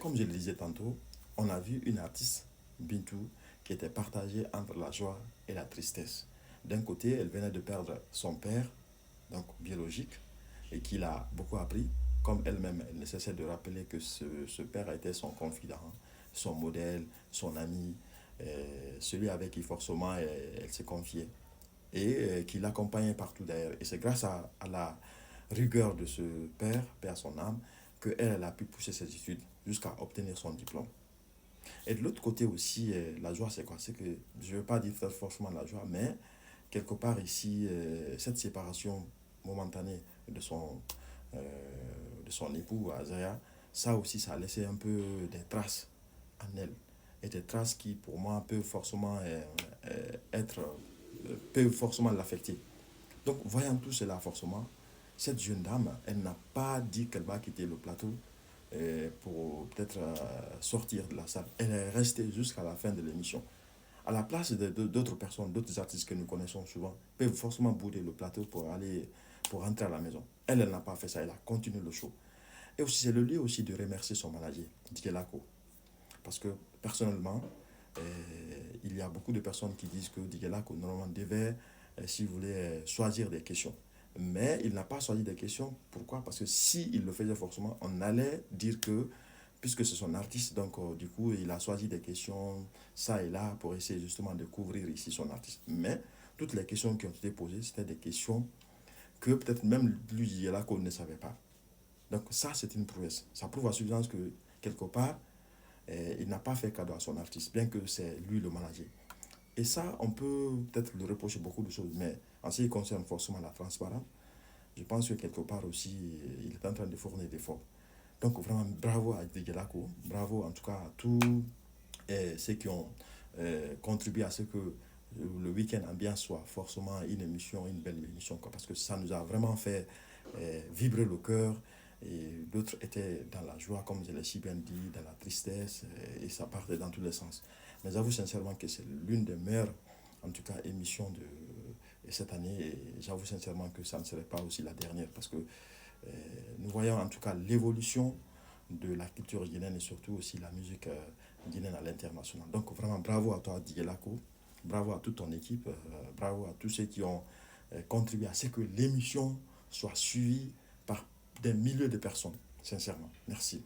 comme je le disais tantôt, on a vu une artiste, Bintou, qui était partagée entre la joie et la tristesse. D'un côté, elle venait de perdre son père, donc biologique, et qui l'a beaucoup appris. Comme elle-même, elle ne cessait de rappeler que ce père était son confident, son modèle, son ami, celui avec qui forcément elle se confiait et qui l'accompagnait partout d'ailleurs. Et c'est grâce à la rigueur de ce père, père son âme, qu'elle elle a pu pousser ses études jusqu'à obtenir son diplôme. Et de l'autre côté aussi, la joie, c'est quoi? C'est que, je ne veux pas dire forcément la joie, mais quelque part ici, cette séparation momentanée de son, euh, de son époux, Azaya, ça aussi, ça a laissé un peu des traces en elle. Et des traces qui, pour moi, peuvent forcément être, peuvent forcément l'affecter. Donc, voyant tout cela, forcément, cette jeune dame, elle n'a pas dit qu'elle va quitter le plateau pour peut-être sortir de la salle. Elle est restée jusqu'à la fin de l'émission. À la place d'autres personnes, d'autres artistes que nous connaissons souvent, peuvent forcément bouder le plateau pour aller, pour rentrer à la maison. Elle, elle n'a pas fait ça, elle a continué le show. Et aussi, c'est le lieu aussi de remercier son manager, Dikelako. Parce que, personnellement, euh, il y a beaucoup de personnes qui disent que Dikelako, normalement, devait, si vous voulez, choisir des questions. Mais il n'a pas choisi des questions. Pourquoi? Parce que s'il le faisait forcément, on allait dire que puisque c'est son artiste, donc du coup, il a choisi des questions, ça et là, pour essayer justement de couvrir ici son artiste. Mais toutes les questions qui ont été posées, c'était des questions que peut-être même lui, il est là qu'on ne savait pas. Donc ça, c'est une prouesse. Ça prouve à suffisance que, quelque part, il n'a pas fait cadeau à son artiste, bien que c'est lui le manager. Et ça, on peut peut-être le reprocher beaucoup de choses, mais en ce qui concerne forcément la transparence, je pense que quelque part aussi, il est en train de fournir des efforts. Donc vraiment, bravo à Digelako, bravo en tout cas à tous ceux qui ont contribué à ce que le week-end ambiance soit forcément une émission, une belle émission, quoi, parce que ça nous a vraiment fait vibrer le cœur. Et d'autres étaient dans la joie, comme je l'ai si bien dit, dans la tristesse, et ça partait dans tous les sens. Mais j'avoue sincèrement que c'est l'une des meilleures, en tout cas, émissions de cette année, et j'avoue sincèrement que ça ne serait pas aussi la dernière, parce que nous voyons en tout cas l'évolution de la culture guinéenne et surtout aussi la musique guinéenne à l'international. Donc vraiment bravo à toi Didier Lako, bravo à toute ton équipe, bravo à tous ceux qui ont contribué à ce que l'émission soit suivie par des milliers de personnes, sincèrement. Merci.